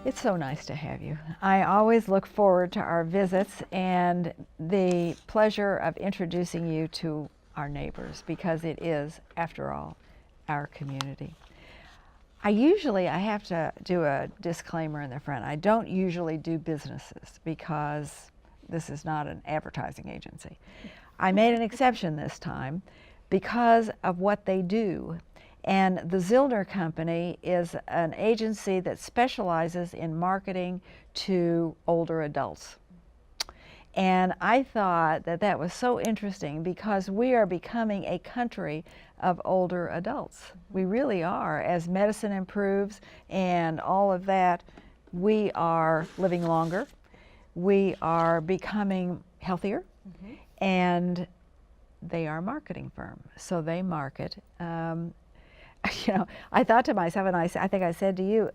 It's so nice to have you. I always look forward to our visits and the pleasure of introducing you to our neighbors, because it is, after all, our community. I have to do a disclaimer in the front. I don't usually do businesses because this is not an advertising agency. I made an exception this time because of what they do. And the Zillner Company is an agency that specializes in marketing to older adults. And I thought that that was so interesting because we are becoming a country of older adults. We really are. As medicine improves and all of that, we are living longer. We are becoming healthier. And they are a marketing firm. So they market. You know, I thought to myself, and I think I said to you,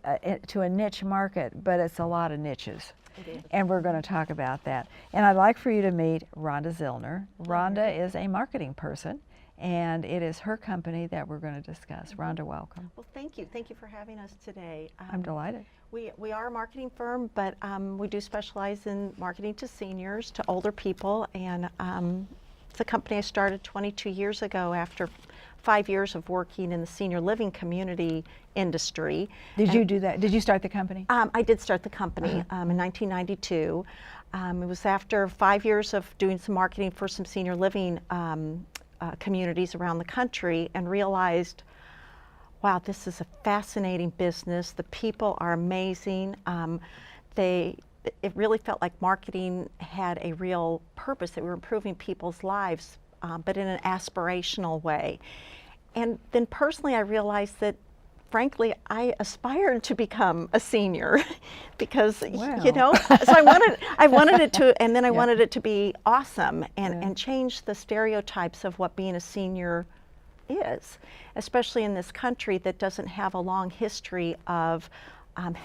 to a niche market, but it's a lot of niches. And we're going to talk about that. And I'd like for you to meet Ronda Zillner. Ronda is a marketing person, and it is her company that we're going to discuss. Ronda, welcome. Well, thank you. Thank you for having us today. I'm delighted. We are a marketing firm, but we do specialize in marketing to seniors, to older people, and it's a company I started 22 years ago after 5 years of working in the senior living community industry. Did you do that? Did you start the company? I did start the company in 1992. It was after 5 years of doing some marketing for some senior living communities around the country, and realized, wow, this is a fascinating business. The people are amazing. It really felt like marketing had a real purpose, that we were improving people's lives, but in an aspirational way. And then personally, I realized that, frankly, I aspired to become a senior because, you know, so I wanted it to, and then I wanted it to be awesome and change the stereotypes of what being a senior is, especially in this country that doesn't have a long history of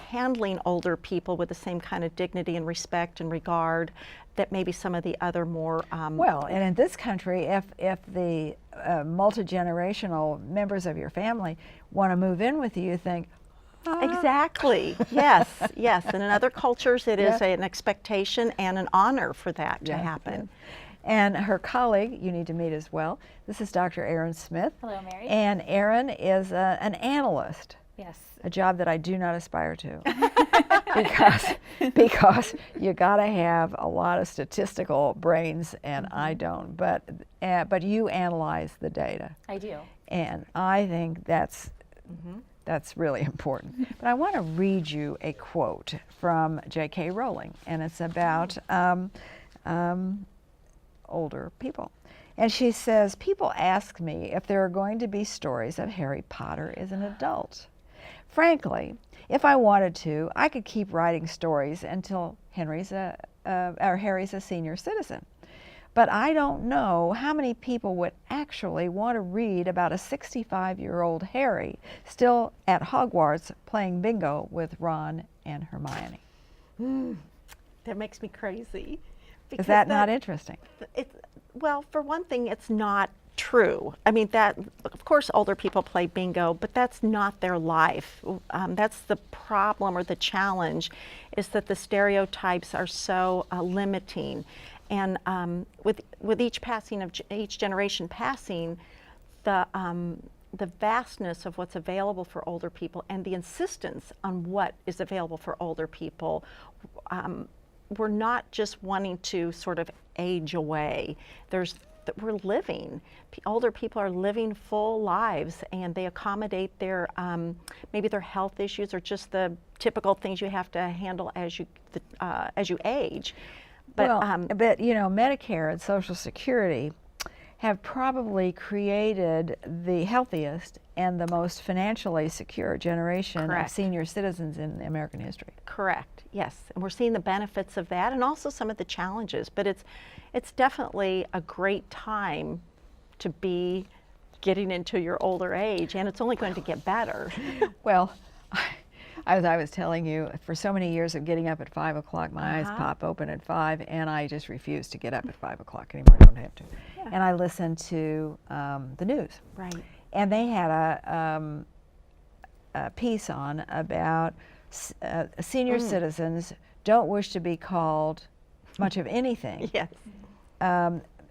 handling older people with the same kind of dignity and respect and regard that maybe some of the other more well, and in this country, if the multi-generational members of your family want to move in with you, you think, exactly, yes, yes. And in other cultures, it is an expectation and an honor for that to happen. And her colleague, you need to meet as well. This is Dr. Erin Smith. Hello, Mary. And Erin is an analyst. Yes. A job that I do not aspire to, because you got to have a lot of statistical brains, and I don't. But you analyze the data. I do. And I think that's really important. But I want to read you a quote from J.K. Rowling, and it's about older people. And she says, "People ask me if there are going to be stories of Harry Potter as an adult. Frankly, if I wanted to, I could keep writing stories until Harry's a senior citizen. But I don't know how many people would actually want to read about a 65-year-old Harry still at Hogwarts playing bingo with Ron and Hermione." That makes me crazy. Is that not interesting? Well, for one thing, it's not true. I mean, that, of course, older people play bingo, but that's not their life. That's the problem, or the challenge, is that the stereotypes are so limiting. And with each generation passing, the vastness of what's available for older people and the insistence on what is available for older people, we're not just wanting to sort of age away. We're living. Older people are living full lives, and they accommodate their maybe their health issues, or just the typical things you have to handle as you age. But but you know, Medicare and Social Security have probably created the healthiest and the most financially secure generation of senior citizens in American history. Correct. Yes, and we're seeing the benefits of that, and also some of the challenges. But it's definitely a great time to be getting into your older age, and it's only going to get better. Well, as I was telling you, for so many years of getting up at 5 o'clock, my eyes pop open at 5, and I just refuse to get up at 5 o'clock anymore. I don't have to. Yeah. And I listen to the news. Right. And they had a piece on about senior citizens don't wish to be called much of anything. Yes.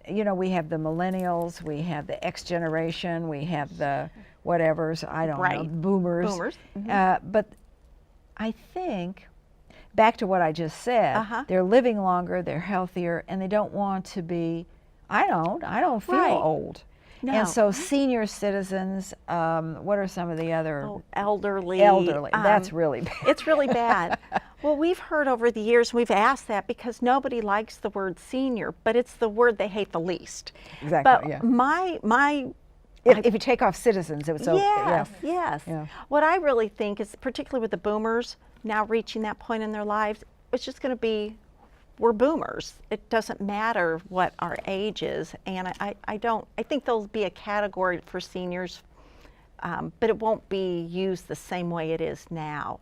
You know, we have the millennials, we have the X generation, we have the whatevers, I don't know, boomers. Boomers. But I think, back to what I just said, they're living longer, they're healthier, and they don't want to be, I don't feel old. No. And so senior citizens, what are some of the other? Elderly. That's really bad. It's really bad. Well, we've heard over the years, we've asked that because nobody likes the word senior, but it's the word they hate the least. Exactly, But yeah. my If you take off citizens, it was so, yes, yeah. yes. Yeah. What I really think is, particularly with the boomers now reaching that point in their lives, it's just going to be, we're boomers. It doesn't matter what our age is, and I think there'll be a category for seniors, but it won't be used the same way it is now.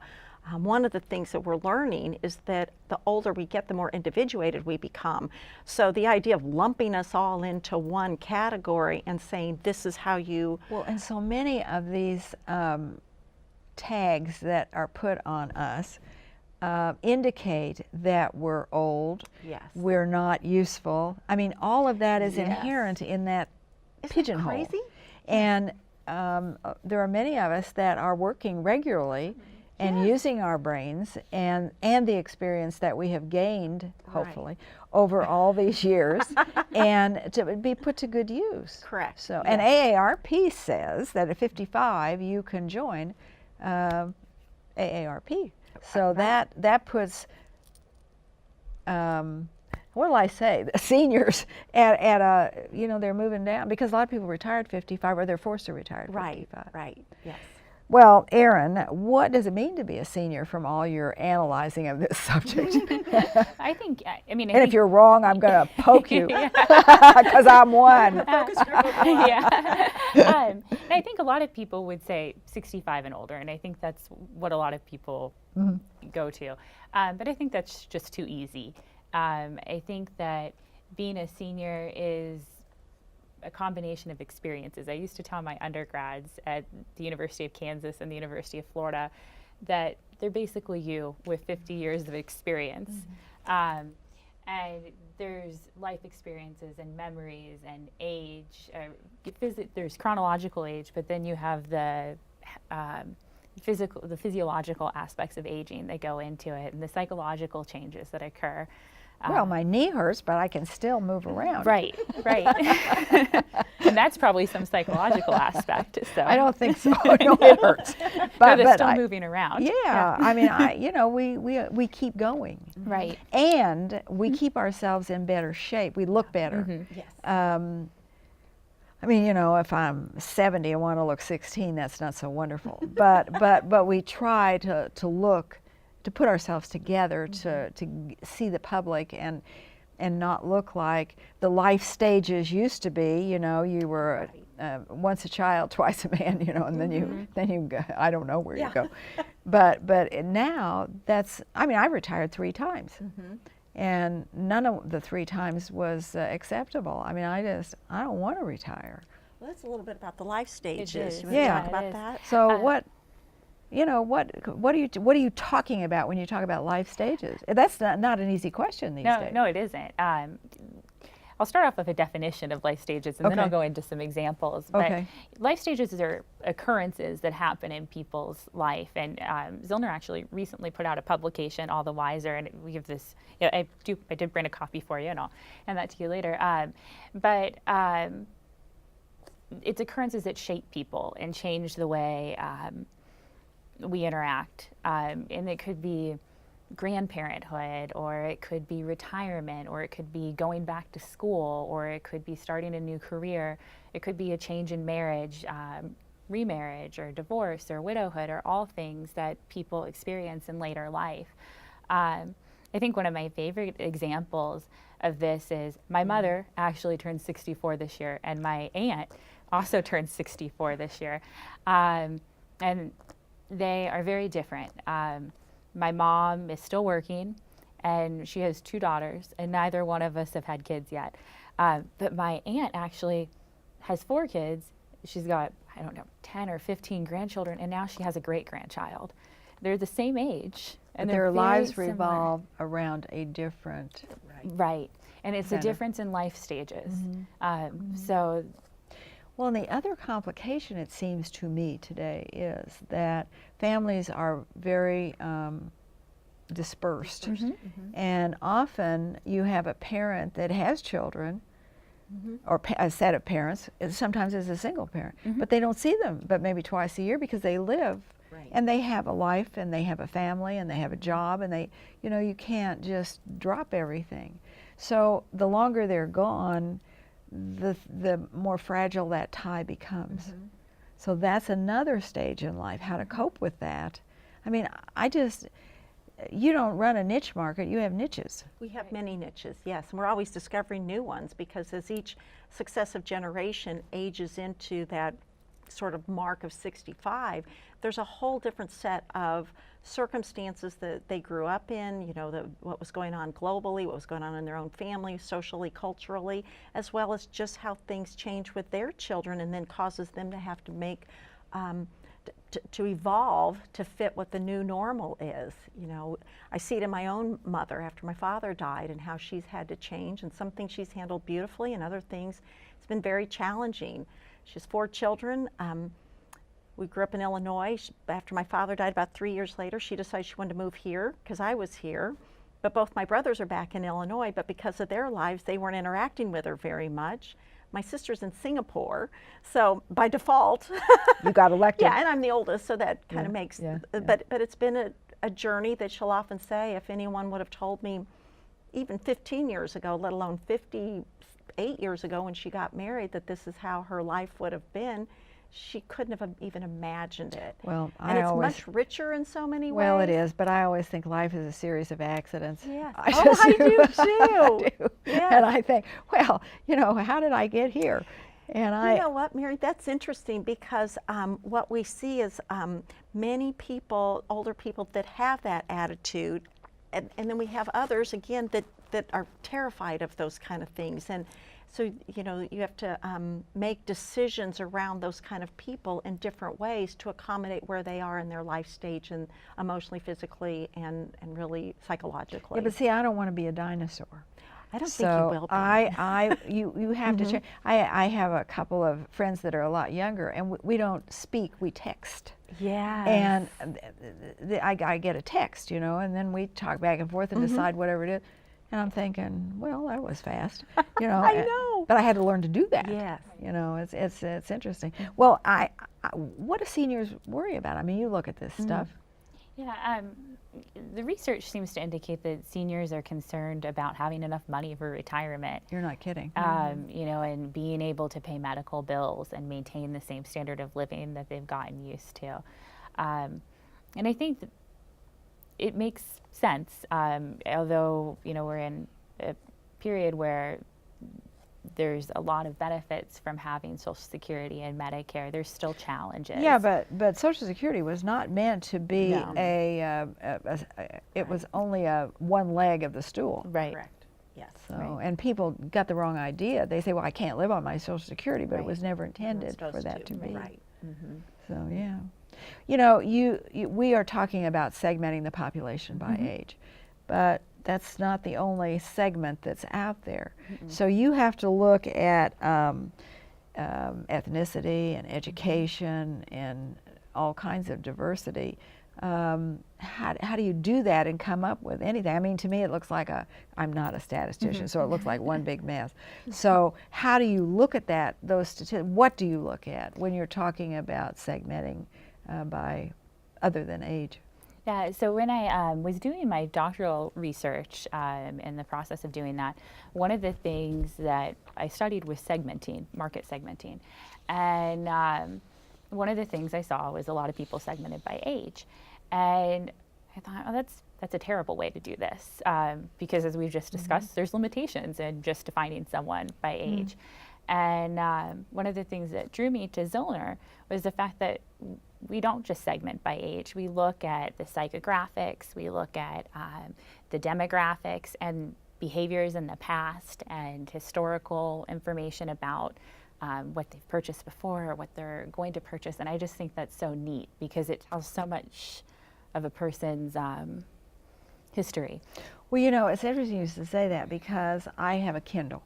One of the things that we're learning is that the older we get, the more individuated we become. So the idea of lumping us all into one category and saying this is how you... Well, and so many of these tags that are put on us indicate that we're old, Yes. we're not useful. I mean, all of that is Yes. inherent in that Isn't pigeonhole. that crazy? And there are many of us that are working regularly and using our brains and the experience that we have gained, hopefully, over all these years, and to be put to good use. Correct. So, and AARP says that at 55 you can join AARP. So that puts, what will I say, the seniors at a, you know, they're moving down because a lot of people retire at 55 or they're forced to retire at 55. Right, yes. Well, Erin, what does it mean to be a senior from all your analyzing of this subject? I think, I mean, And if you're wrong, I'm going to poke you because I'm one. yeah. And I think a lot of people would say 65 and older, and I think that's what a lot of people go to. But I think that's just too easy. I think that being a senior is a combination of experiences. I used to tell my undergrads at the University of Kansas and the University of Florida that they're basically you with 50 years of experience. And there's life experiences and memories and age. There's chronological age, but then you have the physiological aspects of aging that go into it and the psychological changes that occur. Well, my knee hurts, but I can still move around. Right. And that's probably some psychological aspect. So I don't think so. No, it hurts. But they're still moving around. Yeah, I mean, you know, we keep going. Right. And we keep ourselves in better shape. We look better. Yes. I mean, you know, if I'm 70 and want to look 16, that's not so wonderful. But we try to look, to put ourselves together to see the public and not look like the life stages used to be. You know, you were once a child, twice a man. You know, and then you go, I don't know where you go. But now that's. I mean, I retired 3 times, and none of the 3 times was acceptable. I mean, I don't want to retire. Well, that's a little bit about the life stages. is. You want to Yeah. talk about that? So what are you talking about when you talk about life stages? That's not an easy question these days. No, it isn't. I'll start off with a definition of life stages, and then I'll go into some examples. Okay. But life stages are occurrences that happen in people's life. And Zillner actually recently put out a publication, All the Wiser, and we have this. I did bring a copy for you, and I'll hand that to you later. But it's occurrences that shape people and change the way we interact, and it could be grandparenthood, or it could be retirement, or it could be going back to school, or it could be starting a new career. It could be a change in marriage, remarriage, or divorce, or widowhood, or all things that people experience in later life. I think one of my favorite examples of this is my mother actually turned 64 this year, and my aunt also turned 64 this year. And they are very different. My mom is still working, and she has 2 daughters, and neither one of us have had kids yet. But my aunt actually has 4 kids. She's got, I don't know, 10 or 15 grandchildren, and now she has a great-grandchild. they're the same age. And they're their very lives similar. revolve around a different. Right. And it's a Center. difference in life stages. So, Well, and the other complication, it seems to me today, is that families are very dispersed. And often you have a parent that has children, or a set of parents, sometimes as a single parent, but they don't see them but maybe twice a year because they live. And they have a life, and they have a family, and they have a job, and they, you know, you can't just drop everything. So the longer they're gone, the more fragile that tie becomes. So that's another stage in life, how to cope with that. I mean, you don't run a niche market, you have niches. We have many niches, yes, and we're always discovering new ones, because as each successive generation ages into that sort of mark of 65, there's a whole different set of circumstances that they grew up in, you know, what was going on globally, what was going on in their own family, socially, culturally, as well as just how things change with their children, and then causes them to have to make, to evolve to fit what the new normal is. You know, I see it in my own mother after my father died, and how she's had to change, and some things she's handled beautifully, and other things it's been very challenging. She has 4 children. We grew up in Illinois. After my father died, about 3 years later, she decided she wanted to move here because I was here. But both my brothers are back in Illinois, but because of their lives, they weren't interacting with her very much. My sister's in Singapore, so by default. You got elected. Yeah, and I'm the oldest, so that kind of makes, yeah. But it's been a journey that she'll often say, if anyone would have told me even 15 years ago, let alone 58 years ago when she got married, that this is how her life would have been, she couldn't have even imagined it. Well, and it's much richer in so many ways. Well, it is, but I always think life is a series of accidents. Yes. I do too. I do. Yes. And I think, well, you know, how did I get here? And you know what, Mary, that's interesting, because what we see is many people, older people, that have that attitude, and then we have others, again, that are terrified of those kind of things. And so, you know, you have to make decisions around those kind of people in different ways to accommodate where they are in their life stage, and emotionally, physically, and really psychologically. Yeah, but see, I don't want to be a dinosaur. I don't think you will be. You have to change. I have a couple of friends that are a lot younger, and we don't speak, we text. Yeah. And I get a text, you know, and then we talk back and forth and decide whatever it is. And I'm thinking, well, that was fast, you know. I know. But I had to learn to do that. Yes. You know, it's interesting. Well, what do seniors worry about? I mean, you look at this stuff. Yeah, the research seems to indicate that seniors are concerned about having enough money for retirement. You're not kidding. You know, and being able to pay medical bills and maintain the same standard of living that they've gotten used to. And I think that it makes sense, although, you know, we're in a period where there's a lot of benefits from having Social Security and Medicare. There's still challenges. Yeah, but Social Security was not meant to be it was only one leg of the stool. Right. Correct. Yes. So, and people got the wrong idea. They say, well, I can't live on my Social Security, but it Right. was never intended for Supposed that to be. Right. Mm-hmm. So, yeah. You know, we are talking about segmenting the population by age, but that's not the only segment that's out there. So you have to look at ethnicity and education and all kinds of diversity. How do you do that and come up with anything? I mean, to me, it looks like I'm not a statistician, so it looks like one big mess. So how do you look at that, those statistics? What do you look at when you're talking about segmenting by other than age? Yeah, so when I was doing my doctoral research, in the process of doing that, one of the things that I studied was segmenting, market segmenting. And one of the things I saw was a lot of people segmented by age. And I thought, oh, that's a terrible way to do this, because as we've just discussed, there's limitations in just defining someone by age. And one of the things that drew me to Zillner was the fact that we don't just segment by age. We look at the psychographics, we look at the demographics and behaviors in the past and historical information about what they've purchased before or what they're going to purchase. And I just think that's so neat because it tells so much of a person's history. Well, you know, it's interesting you used to say that because I have a Kindle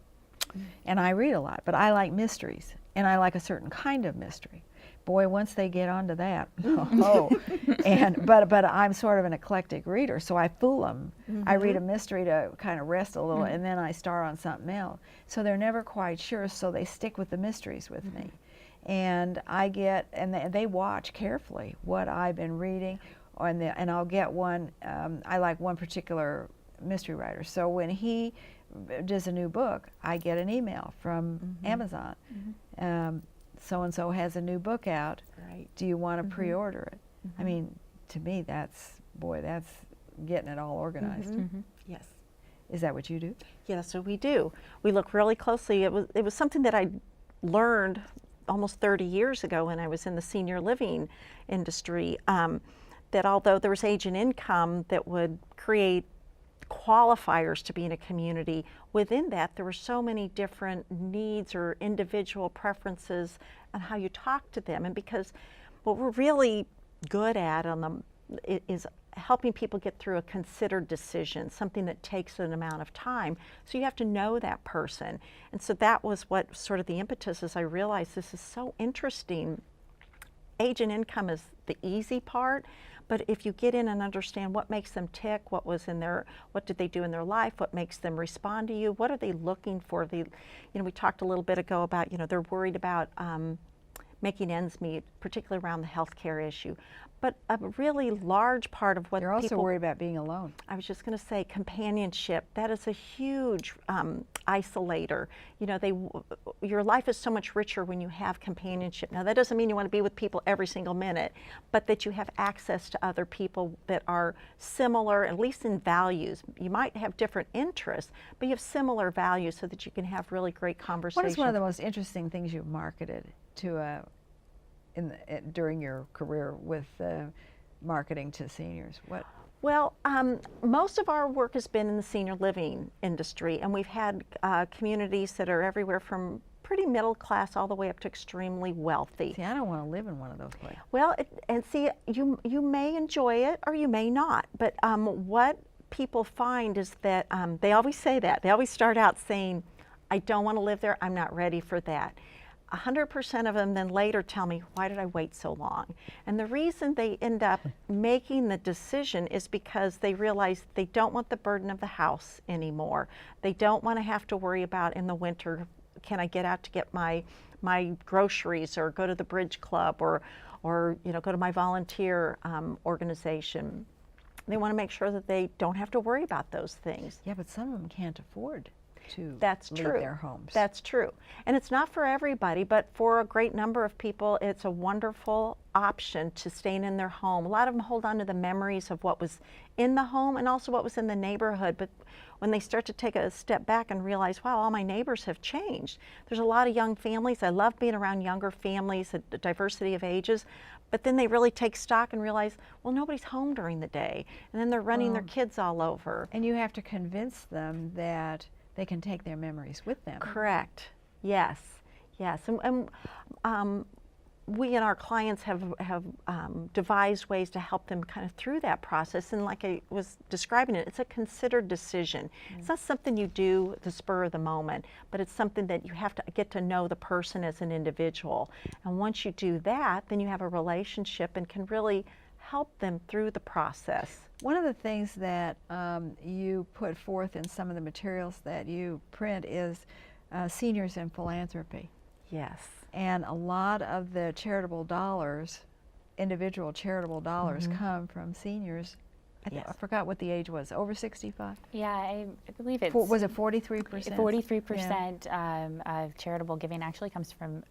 and I read a lot, but I like mysteries and I like a certain kind of mystery. Boy, once they get onto that, but I'm sort of an eclectic reader, so I fool them. I read a mystery to kind of rest a little, and then I start on something else. So they're never quite sure, so they stick with the mysteries with me. And I get, and they watch carefully what I've been reading, and I'll get one. I like one particular mystery writer, so when he does a new book, I get an email from Amazon. So-and-so has a new book out. Right. Do you want to pre-order it? I mean, to me, that's getting it all organized. Yes. Is that what you do? Yes, so we do. We look really closely. It was something that I learned almost 30 years ago when I was in the senior living industry, that although there was age and income that would create qualifiers to be in a community, within that there were so many different needs or individual preferences on how you talk to them. And because what we're really good at on them is helping people get through a considered decision, something that takes an amount of time. So you have to know that person. And so that was what sort of the impetus is. I realized this is so interesting. Age and income is the easy part, but if you get in and understand what makes them tick, what did they do in their life, what makes them respond to you, what are they looking for? We talked a little bit ago about, they're worried about making ends meet, particularly around the healthcare issue. But a really large part of what They're also worried about being alone. I was just going to say companionship. That is a huge isolator. Your life is so much richer when you have companionship. Now, that doesn't mean you want to be with people every single minute, but that you have access to other people that are similar, at least in values. You might have different interests, but you have similar values so that you can have really great conversations. What is one of the most interesting things you've marketed to during your career with marketing to seniors? What? Well, most of our work has been in the senior living industry, and we've had communities that are everywhere from pretty middle class all the way up to extremely wealthy. See, I don't want to live in one of those places. Well, you may enjoy it or you may not, but what people find is that they always say that. They always start out saying, I don't want to live there, I'm not ready for that. 100% of them then later tell me, why did I wait so long? And the reason they end up making the decision is because they realize they don't want the burden of the house anymore. They don't want to have to worry about in the winter, can I get out to get my groceries or go to the bridge club or go to my volunteer organization. They want to make sure that they don't have to worry about those things. Yeah, but some of them can't afford to leave true. their homes. That's true. And it's not for everybody, but for a great number of people, it's a wonderful option to staying in their home. A lot of them hold on to the memories of what was in the home and also what was in the neighborhood. But when they start to take a step back and realize, wow, all my neighbors have changed. There's a lot of young families. I love being around younger families, a diversity of ages. But then they really take stock and realize, well, nobody's home during the day. And then they're running their kids all over. And you have to convince them that they can take their memories with them. Correct. Yes. Yes. And we and our clients have devised ways to help them kind of through that process. And like I was describing it, it's a considered decision. It's not something you do at the spur of the moment, but it's something that you have to get to know the person as an individual. And once you do that, then you have a relationship and can really help them through the process. One of the things that you put forth in some of the materials that you print is seniors and philanthropy. Yes. And a lot of the charitable dollars, individual charitable dollars, come from seniors. I forgot what the age was, over 65? Yeah, I believe it's... Was it 43%? 43% of charitable giving actually comes from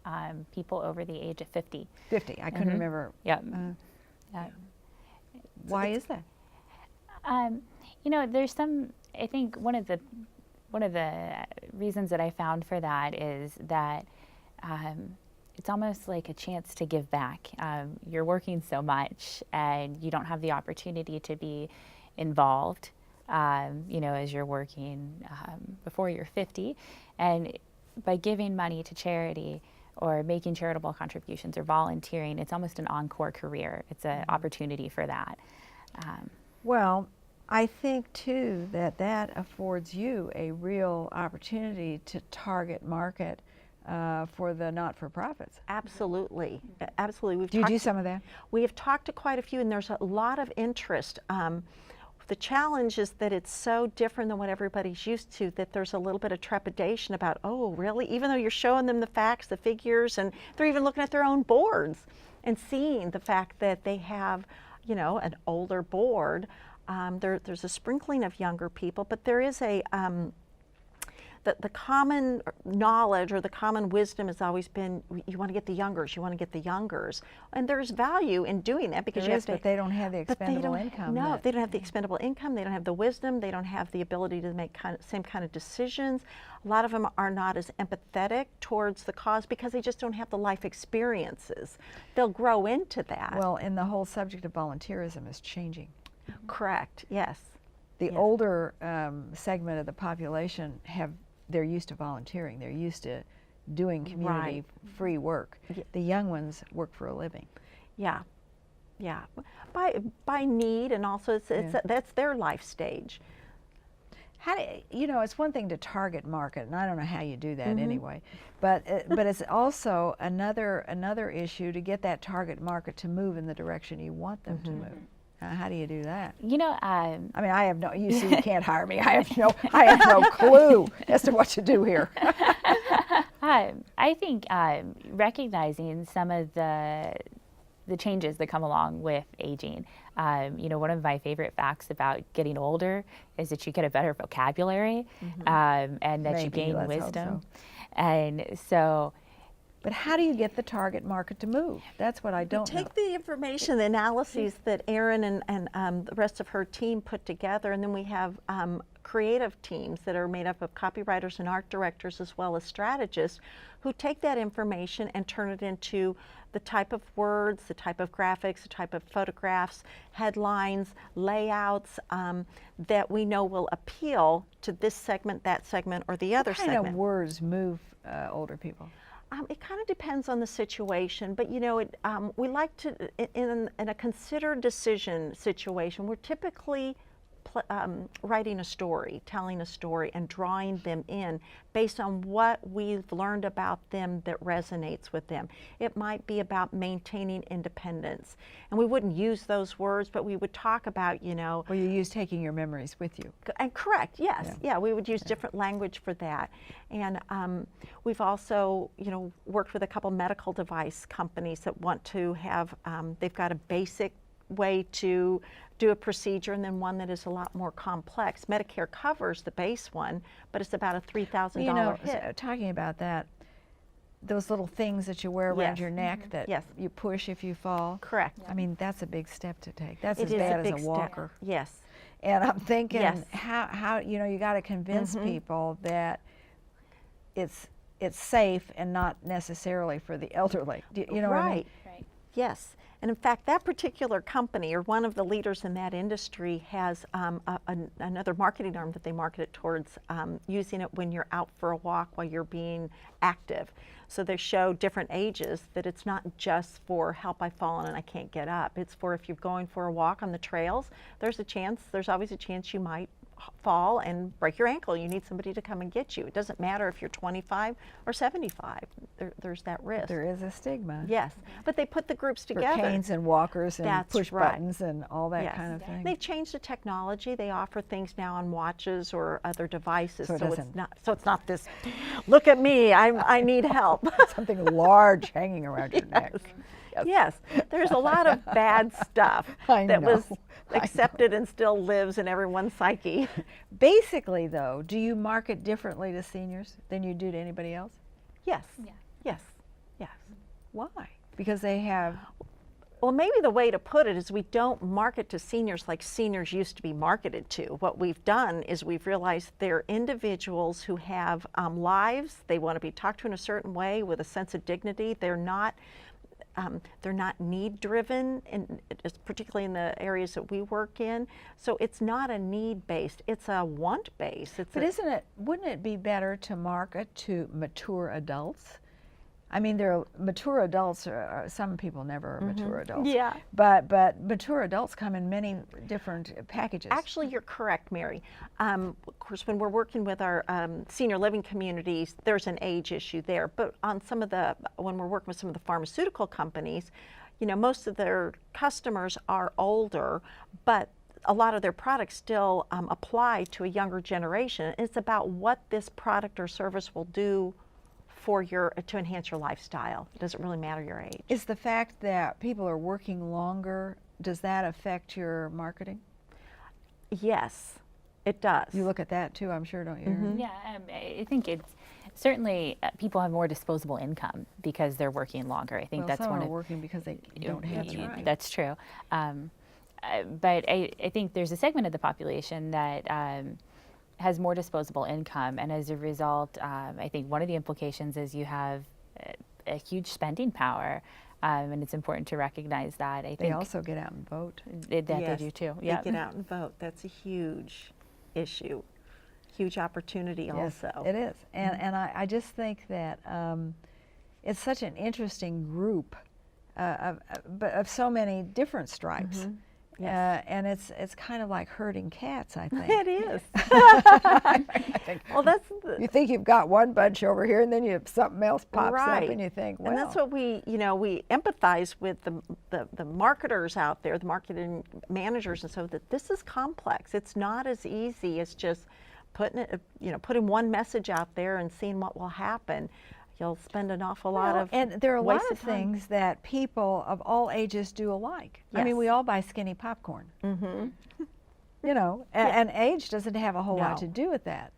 people over the age of 50. 50, I couldn't remember. Yeah. Why is that? There's some, I think one of the reasons that I found for that is that it's almost like a chance to give back. You're working so much and you don't have the opportunity to be involved, as you're working before you're 50. And by giving money to charity or making charitable contributions or volunteering, it's almost an encore career. It's an opportunity for that. Well, I think too that that affords you a real opportunity to target market for the not-for-profits. Absolutely, absolutely. We've Do you do talked- some of that? We have talked to quite a few, and there's a lot of interest. The challenge is that it's so different than what everybody's used to that there's a little bit of trepidation about, oh, really? Even though you're showing them the facts, the figures, and they're even looking at their own boards and seeing the fact that they have, you know, an older board. There's a sprinkling of younger people, but there is a the common knowledge or the common wisdom has always been you want to get the youngers, and there's value in doing that because There you is, have to. but they don't have the But they expendable don't, income. no, that- they don't have the expendable income. They don't have the wisdom. They don't have the ability to make same kind of decisions. A lot of them are not as empathetic towards the cause because they just don't have the life experiences. They'll grow into that. Well, and the whole subject of volunteerism is changing. Correct. Yes. The Yes. older segment of the population they're used to volunteering. They're used to doing community free work. The young ones work for a living. Yeah. Yeah. By need, and also that's their life stage. How do you know? It's one thing to target market, and I don't know how you do that anyway. But it's also another issue to get that target market to move in the direction you want them to move. How do you do that? You know, I mean, I have no. You see, you can't hire me. I have no clue as to what to do here. I think recognizing some of the changes that come along with aging. You know, one of my favorite facts about getting older is that you get a better vocabulary, and that you Maybe, gain let's hope wisdom. so. And so, But how do you get the target market to move? That's what I don't know. Take the information, the analyses that Erin and the rest of her team put together, and then we have creative teams that are made up of copywriters and art directors as well as strategists who take that information and turn it into the type of words, the type of graphics, the type of photographs, headlines, layouts that we know will appeal to this segment, that segment, or the other What kind segment. of words move older people? It kind of depends on the situation, but you know, we like to, in a considered decision situation, we're typically writing a story, telling a story, and drawing them in based on what we've learned about them that resonates with them. It might be about maintaining independence, and we wouldn't use those words, but we would talk about, you know. Well, you use taking your memories with you. And correct, yes, yeah, we would use different language for that. And we've also, you know, worked with a couple medical device companies that want to have, they've got a basic way to do a procedure and then one that is a lot more complex. Medicare covers the base one, but it's about a $3,000 You know, hit. talking about that, those little things that you wear around Yes. your neck that Yes. you push if you fall. Correct. I mean, that's a big step to take. That's It as is bad big as a step. walker. Yes. And I'm thinking, Yes. how you know, you got to convince people that it's safe and not necessarily for the elderly. You know what I mean? Right. Yes. And in fact, that particular company, or one of the leaders in that industry, has another marketing arm that they market it towards, using it when you're out for a walk while you're being active. So they show different ages that it's not just for help, I've fallen and I can't get up. It's for if you're going for a walk on the trails, there's always a chance you might fall and break your ankle. You need somebody to come and get you. It doesn't matter if you're 25 or 75. There's that risk. There is a stigma. Yes, but they put the groups For together. canes and walkers and That's push right. buttons and all that Yes. kind of thing. They've changed the technology. They offer things now on watches or other devices, So it it's doesn't- not this. Look at me, I need help. Something large hanging around your neck. Yes, there's a lot of bad stuff I that was know, I know. accepted and still lives in everyone's psyche. Basically, though, do you market differently to seniors than you do to anybody else? Yes. Yeah. Yes. Yes. Why? Because they have. Well, maybe the way to put it is we don't market to seniors like seniors used to be marketed to. What we've done is we've realized they're individuals who have lives. They want to be talked to in a certain way with a sense of dignity. They're not need-driven, particularly in the areas that we work in. So it's not a need-based; it's a want-based. But wouldn't it be better to market to mature adults? I mean, there are mature adults. Some people never are mature adults. Yeah. But mature adults come in many different packages. Actually, you're correct, Mary. Of course, when we're working with our senior living communities, there's an age issue there. But on when we're working with some of the pharmaceutical companies, you know, most of their customers are older, but a lot of their products still apply to a younger generation. It's about what this product or service will do to enhance your lifestyle. It doesn't really matter your age. Is the fact that people are working longer, does that affect your marketing? Yes, it does. You look at that too, I'm sure, don't you? Yeah, I think it's certainly people have more disposable income because they're working longer. I think Well, that's some one are of working because they don't have That's the right. That's true. But I think there's a segment of the population that has more disposable income, and as a result, I think one of the implications is you have a huge spending power, and it's important to recognize that. I They think also get out and vote. that Yes, they do too. They get out and vote. That's a huge issue, huge opportunity also. Yes, it is. And I just think that it's such an interesting group of so many different stripes. Yes. And it's kind of like herding cats, I think. It is. I think Well, that's you think you've got one bunch over here, and then something else pops right. up, and you think, well. And that's what we empathize with the marketers out there, the marketing managers, and so that this is complex. It's not as easy as just putting one message out there and seeing what will happen. You'll spend an awful lot of and there are a lot of wasted time. things that people of all ages do alike. I mean, Yes. we all buy skinny popcorn. You know, and age doesn't have a whole lot No. to do with that.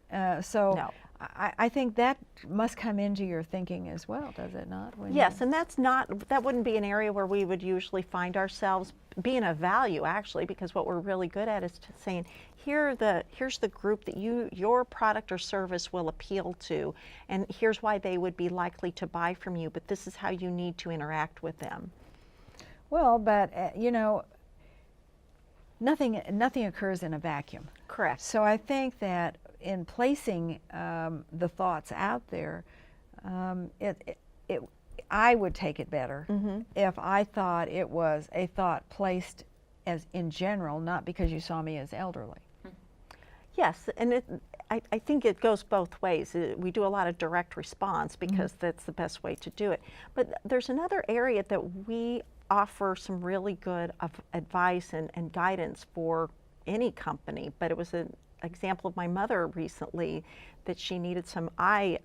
So No. I think that must come into your thinking as well, does it not? When Yes, and that wouldn't be an area where we would usually find ourselves being of value, actually, because what we're really good at is saying, here's the group that your product or service will appeal to, and here's why they would be likely to buy from you, but this is how you need to interact with them. Well, but you know, nothing occurs in a vacuum. Correct. So I think that in placing the thoughts out there, I would take it better if I thought it was a thought placed as in general, not because you saw me as elderly. Yes, and I think it goes both ways. We do a lot of direct response because that's the best way to do it. But there's another area that we offer some really good advice and guidance for any company, but it was an example of my mother recently that she needed some eye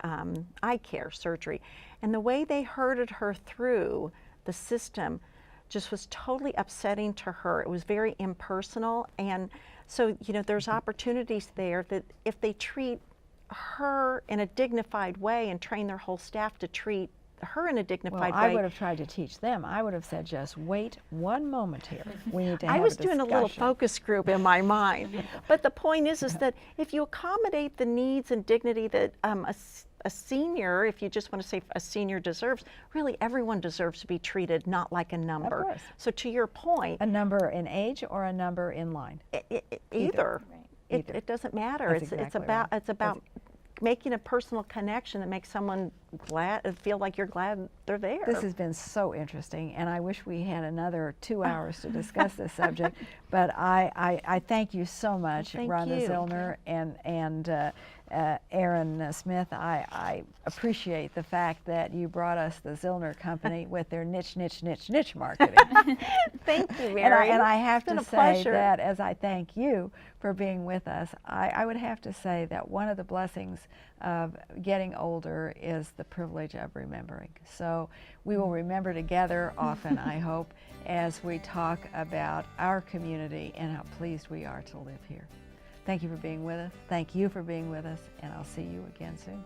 care surgery. And the way they herded her through the system just was totally upsetting to her. It was very impersonal. And so, you know, there's opportunities there that if they treat her in a dignified way and train their whole staff to treat her in a dignified Well, I way. would have tried to teach them. I would have said, just wait one moment here. We need to have I was a doing a little discussion." focus group in my mind. But the point is that if you accommodate the needs and dignity that a senior, if you just want to say a senior deserves, really everyone deserves to be treated not like a number. course. So to your point, A number in age or a number in line? either. Right. Either. It doesn't matter. That's It's exactly about right. it's about making a personal connection that makes someone feel like you're glad they're there. This has been so interesting, and I wish we had another 2 hours to discuss this subject. But I thank you so much, Thank Ronda you. Zillner and Erin Smith. I appreciate the fact that you brought us the Zillner Company with their niche marketing. Thank you, Mary. And I have It's been to a say pleasure. that as I thank you for being with us, I would have to say that one of the blessings of getting older is the privilege of remembering. So we will remember together often, I hope, as we talk about our community and how pleased we are to live here. Thank you for being with us. Thank you for being with us, and I'll see you again soon.